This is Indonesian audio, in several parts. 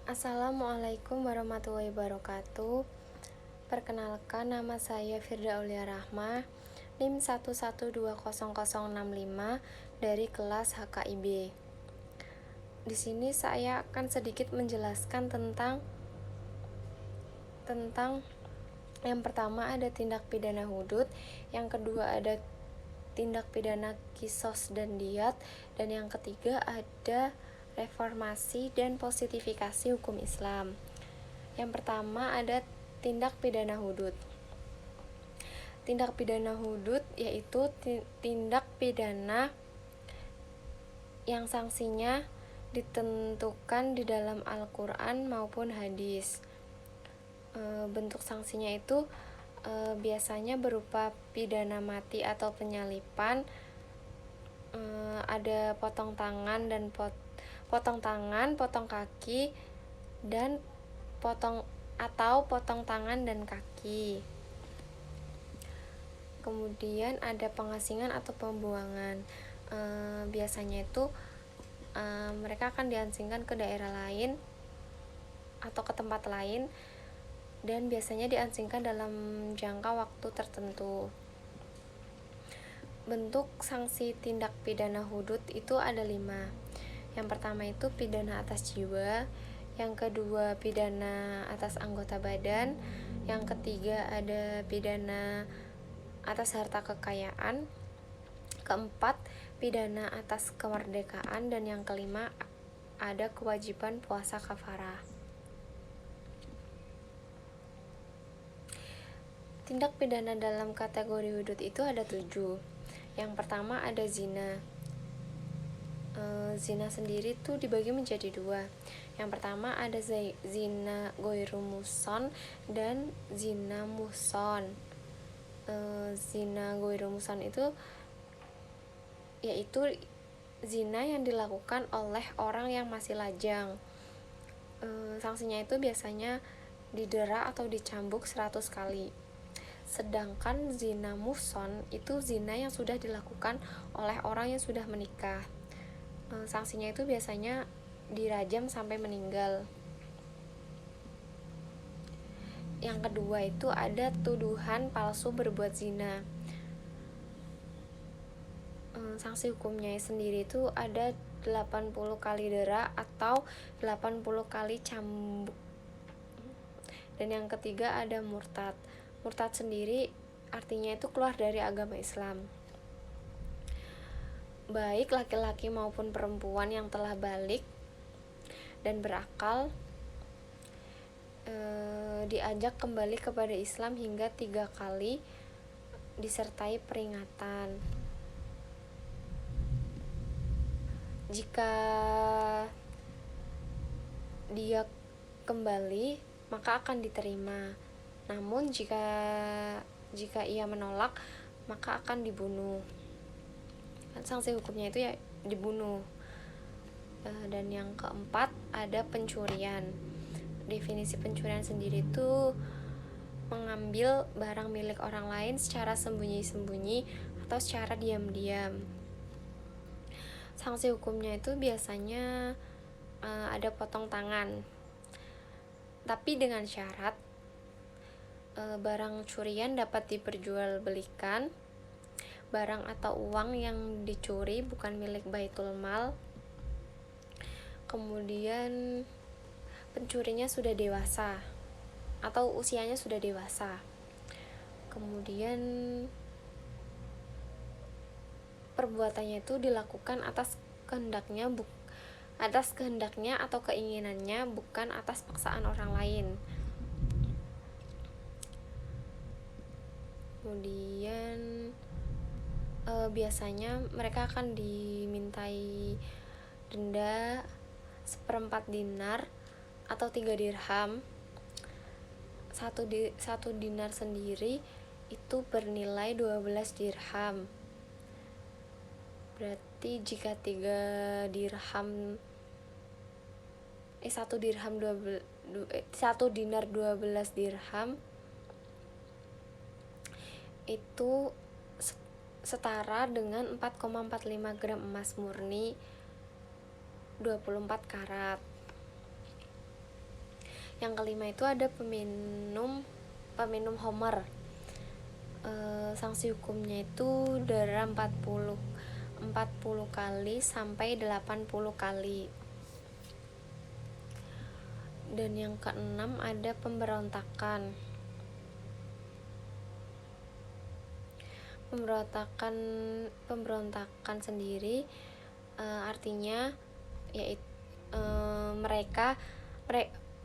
Assalamualaikum warahmatullahi wabarakatuh. Perkenalkan, nama saya Firda Aulia Rahma, NIM 1120065 dari kelas HKIB. Di sini saya akan sedikit menjelaskan tentang yang pertama ada tindak pidana hudud, yang kedua ada tindak pidana kisos dan diyat, dan yang ketiga ada reformasi dan positifikasi hukum Islam. Yang pertama ada tindak pidana hudud. Tindak pidana hudud yaitu tindak pidana yang sanksinya ditentukan di dalam Al-Quran maupun hadis. Bentuk sanksinya itu biasanya berupa pidana mati atau penyalipan, ada potong tangan, potong kaki, dan potong tangan dan kaki. Kemudian ada pengasingan atau pembuangan. Biasanya itu mereka akan diasingkan ke daerah lain atau ke tempat lain, dan biasanya diasingkan dalam jangka waktu tertentu. Bentuk sanksi tindak pidana hudud itu ada 5. Yang pertama itu pidana atas jiwa, yang kedua pidana atas anggota badan, yang ketiga ada pidana atas harta kekayaan, keempat pidana atas kemerdekaan, dan yang kelima ada kewajiban puasa kafarah. Tindak pidana dalam kategori hudud itu ada 7. Yang pertama ada zina. Zina sendiri tuh dibagi menjadi 2. Yang pertama ada zina goiru muson dan zina muson. Zina goiru muson itu yaitu zina yang dilakukan oleh orang yang masih lajang. Sanksinya itu biasanya didera atau dicambuk 100 kali. Sedangkan zina muhson itu zina yang sudah dilakukan oleh orang yang sudah menikah. Sanksinya itu biasanya dirajam sampai meninggal. Yang kedua itu ada tuduhan palsu berbuat zina. Sanksi hukumnya sendiri itu ada 80 kali dera atau 80 kali cambuk. Dan yang ketiga ada murtad. Murtad sendiri artinya itu keluar dari agama Islam. Baik laki-laki maupun perempuan yang telah balik dan berakal diajak kembali kepada Islam hingga 3 kali disertai peringatan. Jika dia kembali maka akan diterima. Namun jika ia menolak maka akan dibunuh. Sanksi hukumnya itu ya dibunuh. Dan yang keempat ada pencurian. Definisi pencurian sendiri itu mengambil barang milik orang lain secara sembunyi-sembunyi atau secara diam-diam. Sanksi hukumnya itu biasanya ada potong tangan, tapi dengan syarat barang curian dapat diperjualbelikan. Barang atau uang yang dicuri bukan milik Baitul Mal. Kemudian pencurinya sudah dewasa atau usianya sudah dewasa. Kemudian perbuatannya itu dilakukan atas kehendaknya atau keinginannya, bukan atas paksaan orang lain. Kemudian biasanya mereka akan dimintai denda 1/4 dinar atau 3 dirham. Satu dinar sendiri itu bernilai 12 dirham. Berarti jika 1 dinar 12 dirham itu setara dengan 4,45 gram emas murni 24 karat. Yang kelima itu ada peminum homer. Sanksi hukumnya itu dera 40 kali sampai 80 kali. Dan yang keenam ada pemberontakan. Pemberontakan sendiri artinya yaitu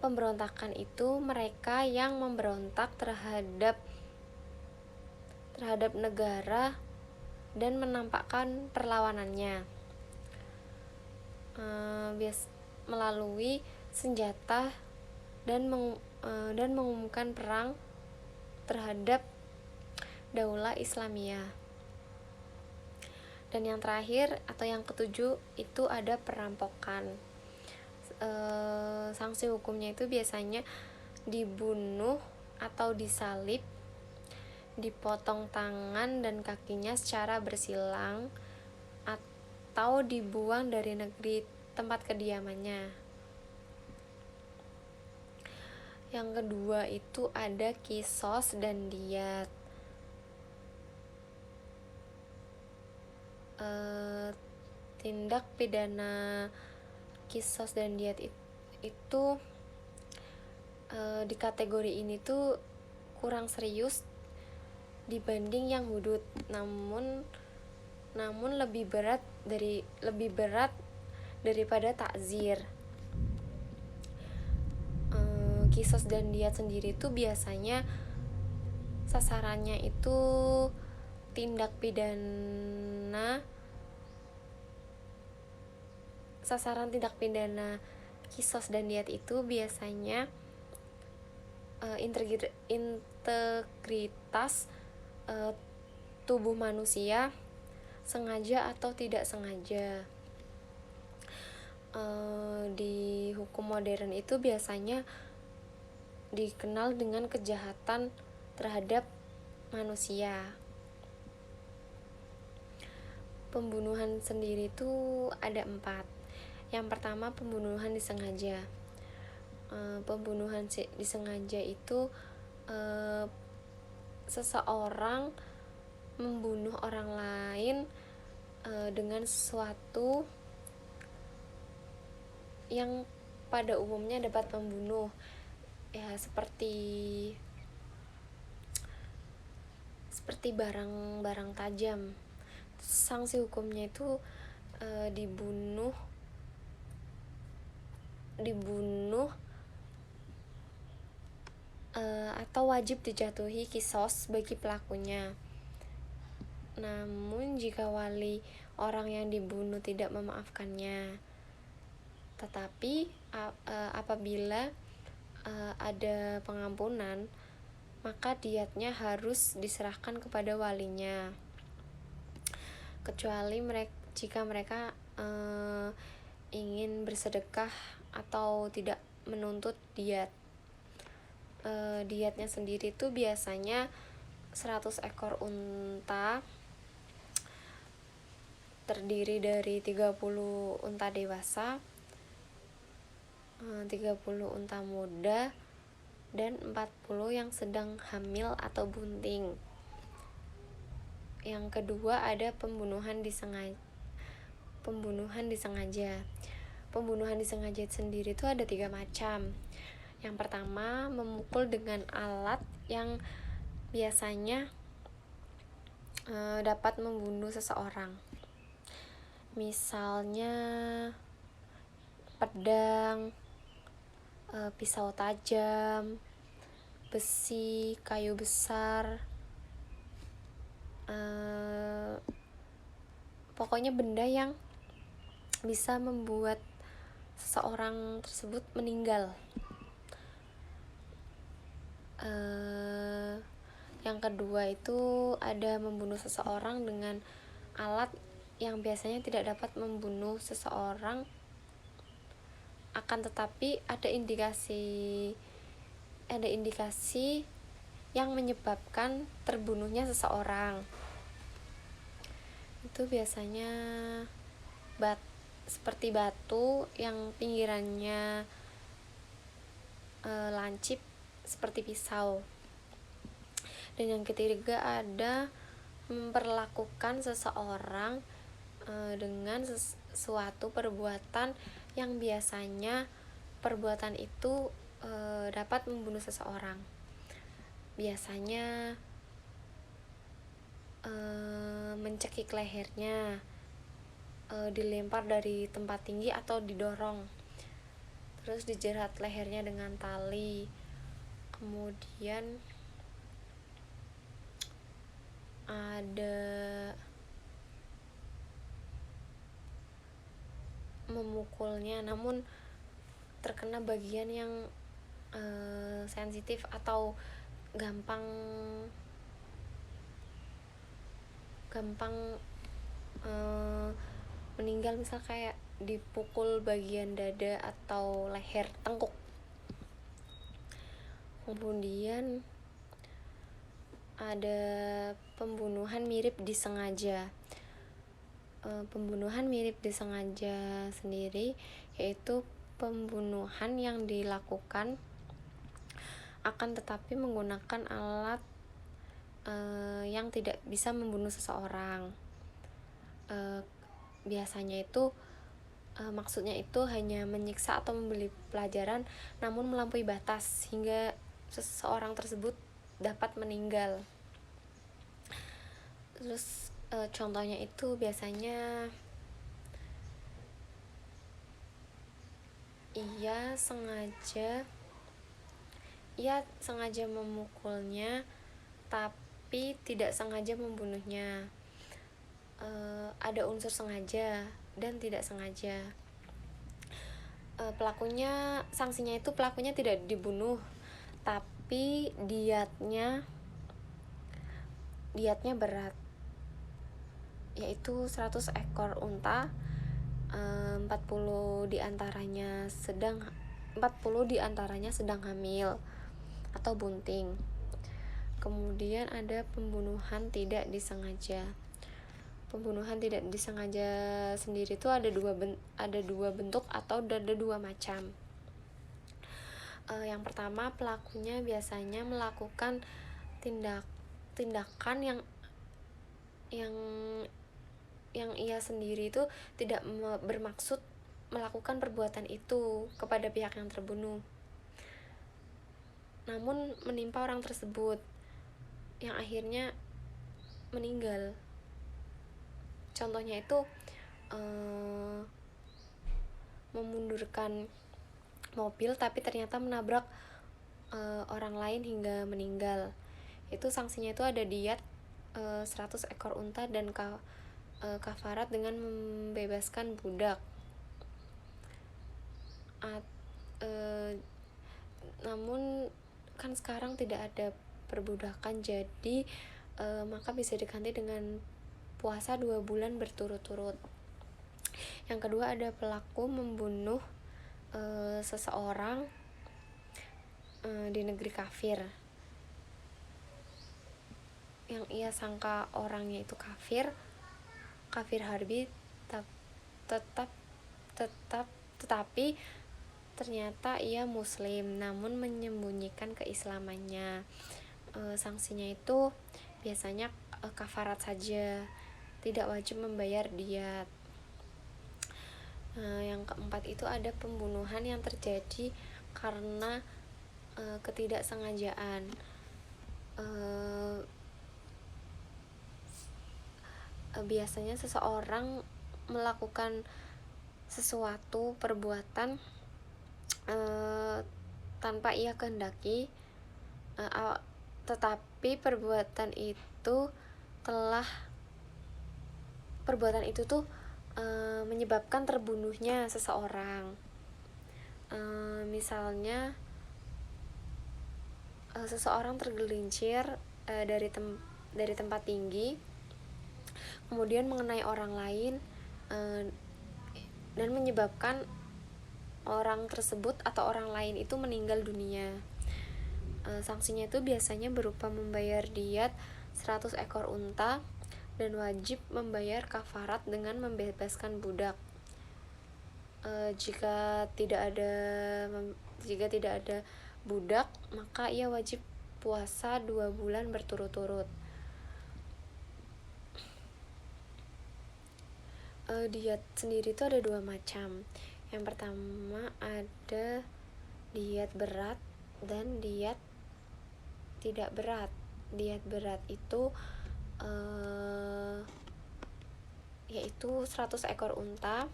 pemberontakan itu mereka yang memberontak terhadap negara dan menampakkan perlawanannya melalui senjata dan mengumumkan perang terhadap Daulah Islamiyah. Dan yang terakhir atau yang ketujuh itu ada perampokan. Sanksi hukumnya itu biasanya dibunuh atau disalib, dipotong tangan dan kakinya secara bersilang, atau dibuang dari negeri tempat kediamannya. Yang kedua itu ada kisos dan diat. Tindak pidana kisos dan diat itu di kategori ini tuh kurang serius dibanding yang hudud, namun lebih berat daripada takzir. Kisos dan diat sendiri tuh biasanya sasarannya itu sasaran tindak pidana kisos dan diat itu biasanya integritas tubuh manusia, sengaja atau tidak sengaja. Di hukum modern itu biasanya dikenal dengan kejahatan terhadap manusia. Pembunuhan sendiri itu ada 4. Yang pertama pembunuhan disengaja. Pembunuhan disengaja itu seseorang membunuh orang lain dengan sesuatu yang pada umumnya dapat membunuh, ya seperti barang-barang tajam. Sanksi hukumnya itu dibunuh atau wajib dijatuhi kisos bagi pelakunya. Namun jika wali orang yang dibunuh tidak memaafkannya, tetapi apabila ada pengampunan, maka diatnya harus diserahkan kepada walinya, kecuali jika mereka ingin bersedekah atau tidak menuntut diat. Diatnya sendiri itu biasanya 100 ekor unta, terdiri dari 30 unta dewasa, 30 unta muda, dan 40 yang sedang hamil atau bunting. Yang kedua ada pembunuhan disengaja. Pembunuhan disengaja sendiri itu ada 3 macam. Yang pertama, memukul dengan alat yang biasanya dapat membunuh seseorang. Misalnya pedang, pisau tajam, besi, kayu besar, pokoknya benda yang bisa membuat seseorang tersebut meninggal. Yang kedua itu ada membunuh seseorang dengan alat yang biasanya tidak dapat membunuh seseorang, akan tetapi ada indikasi yang menyebabkan terbunuhnya seseorang. Itu biasanya seperti batu yang pinggirannya lancip seperti pisau. Dan yang ketiga ada memperlakukan seseorang dengan suatu perbuatan yang biasanya perbuatan itu dapat membunuh seseorang. Biasanya mencekik lehernya, dilempar dari tempat tinggi atau didorong, terus dijerat lehernya dengan tali, kemudian ada memukulnya namun terkena bagian yang sensitif atau gampang meninggal, misal kayak dipukul bagian dada atau leher, tengkuk. Kemudian ada pembunuhan mirip disengaja. Pembunuhan mirip disengaja sendiri yaitu pembunuhan yang dilakukan akan tetapi menggunakan alat yang tidak bisa membunuh seseorang. Biasanya itu maksudnya itu hanya menyiksa atau memberi pelajaran namun melampaui batas hingga seseorang tersebut dapat meninggal. Terus contohnya itu biasanya ia sengaja memukulnya tapi tidak sengaja membunuhnya. Ada unsur sengaja dan tidak sengaja. Sanksinya itu pelakunya tidak dibunuh tapi diatnya berat, yaitu 100 ekor unta, 40 diantaranya sedang hamil atau bunting. Kemudian ada pembunuhan tidak disengaja. Pembunuhan tidak disengaja sendiri itu ada dua bentuk atau ada dua macam. Yang pertama, pelakunya biasanya melakukan tindakan yang ia sendiri itu tidak bermaksud melakukan perbuatan itu kepada pihak yang terbunuh, namun menimpa orang tersebut yang akhirnya meninggal. Contohnya itu memundurkan mobil tapi ternyata menabrak orang lain hingga meninggal. Itu sanksinya itu ada diat 100 ekor unta dan kafarat dengan membebaskan budak. Namun kan sekarang tidak ada perbudakan, jadi maka bisa diganti dengan puasa 2 bulan berturut-turut. Yang kedua ada pelaku membunuh seseorang di negeri kafir, yang ia sangka orangnya itu kafir harbi, tetapi ternyata ia muslim namun menyembunyikan keislamannya. Sanksinya itu biasanya kafarat saja, tidak wajib membayar diat. Yang keempat itu ada pembunuhan yang terjadi karena ketidaksengajaan. Biasanya seseorang melakukan sesuatu perbuatan tanpa ia kehendaki, tetapi perbuatan itu tuh menyebabkan terbunuhnya seseorang. Misalnya seseorang tergelincir dari tempat tinggi, kemudian mengenai orang lain dan menyebabkan orang tersebut atau orang lain itu meninggal dunia. Sanksinya itu biasanya berupa membayar diat 100 ekor unta dan wajib membayar kafarat dengan membebaskan budak. Jika tidak ada budak, maka ia wajib puasa 2 bulan berturut-turut. Diet sendiri itu ada 2 macam. Yang pertama ada diet berat dan diet tidak berat. Diet berat itu yaitu 100 ekor unta,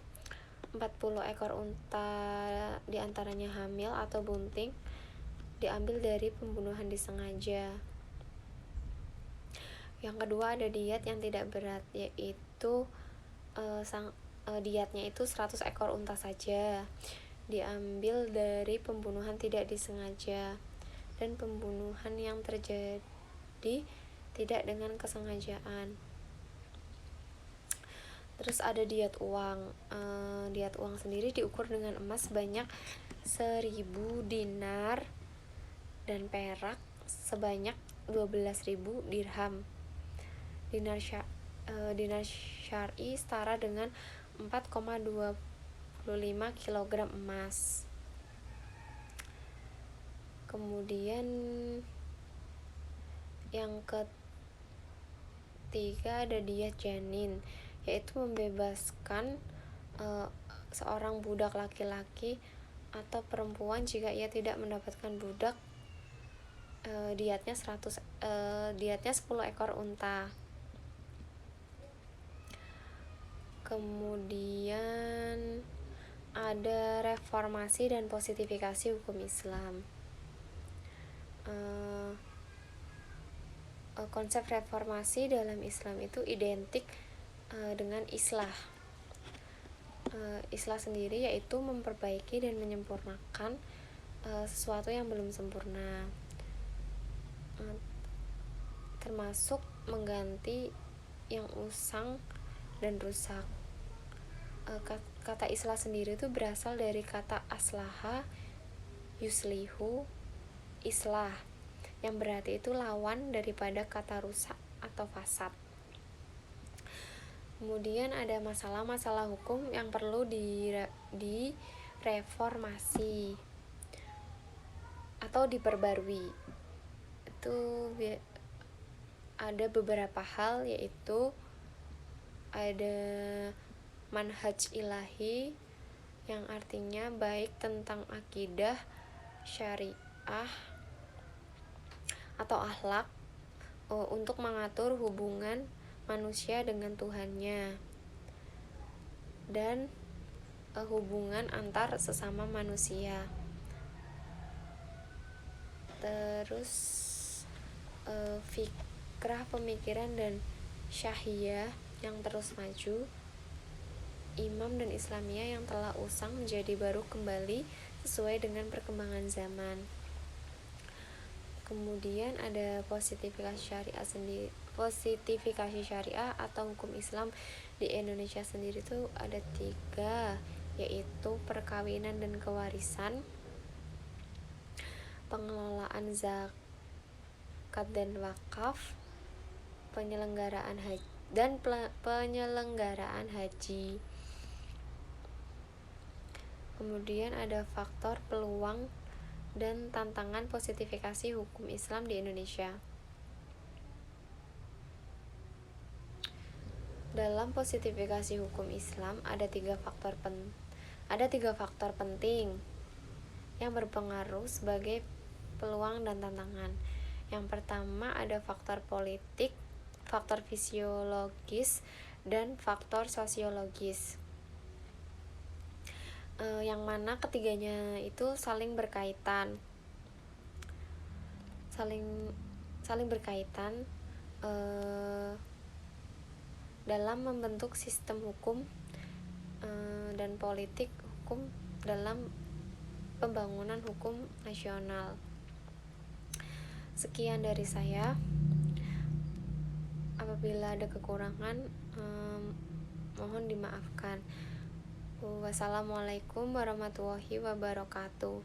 40 ekor unta diantaranya hamil atau bunting, diambil dari pembunuhan disengaja. Yang kedua ada diet yang tidak berat, yaitu dietnya itu 100 ekor unta saja, diambil dari pembunuhan tidak disengaja dan pembunuhan yang terjadi tidak dengan kesengajaan. Terus ada diet uang. Diet uang sendiri diukur dengan emas sebanyak 1000 dinar dan perak sebanyak 12.000 dirham. Dinar syar'i setara dengan 4,25 kg emas. Kemudian yang ketiga ada diet janin, yaitu membebaskan seorang budak laki-laki atau perempuan jika ia tidak mendapatkan budak. Dietnya 10 ekor unta. Kemudian ada reformasi dan positifikasi hukum Islam. Konsep reformasi dalam Islam itu identik dengan islah. Islah sendiri yaitu memperbaiki dan menyempurnakan sesuatu yang belum sempurna, termasuk mengganti yang usang dan rusak. Kata islah sendiri itu berasal dari kata aslaha yuslihu islah, yang berarti itu lawan daripada kata rusak atau fasad. Kemudian ada masalah-masalah hukum yang perlu direformasi atau diperbarui. Itu ada beberapa hal, yaitu ada manhaj ilahi yang artinya baik tentang akidah, syariah atau akhlak untuk mengatur hubungan manusia dengan Tuhannya dan hubungan antar sesama manusia. Terus fikrah pemikiran dan syahiyah yang terus maju, imam dan islamiyah yang telah usang menjadi baru kembali sesuai dengan perkembangan zaman. Kemudian ada positifikasi syariah sendiri. Positifikasi syariah atau hukum Islam di Indonesia sendiri itu ada 3, yaitu perkawinan dan kewarisan, pengelolaan zakat dan wakaf, penyelenggaraan haji. Kemudian ada faktor peluang dan tantangan positifikasi hukum Islam di Indonesia. Dalam positifikasi hukum Islam ada 3 faktor penting yang berpengaruh sebagai peluang dan tantangan. Yang pertama ada faktor politik, faktor fisiologis, dan faktor sosiologis. Yang mana ketiganya itu saling berkaitan dalam membentuk sistem hukum dan politik hukum dalam pembangunan hukum nasional. Sekian dari saya. Apabila ada kekurangan, mohon dimaafkan. Wassalamualaikum warahmatullahi wabarakatuh.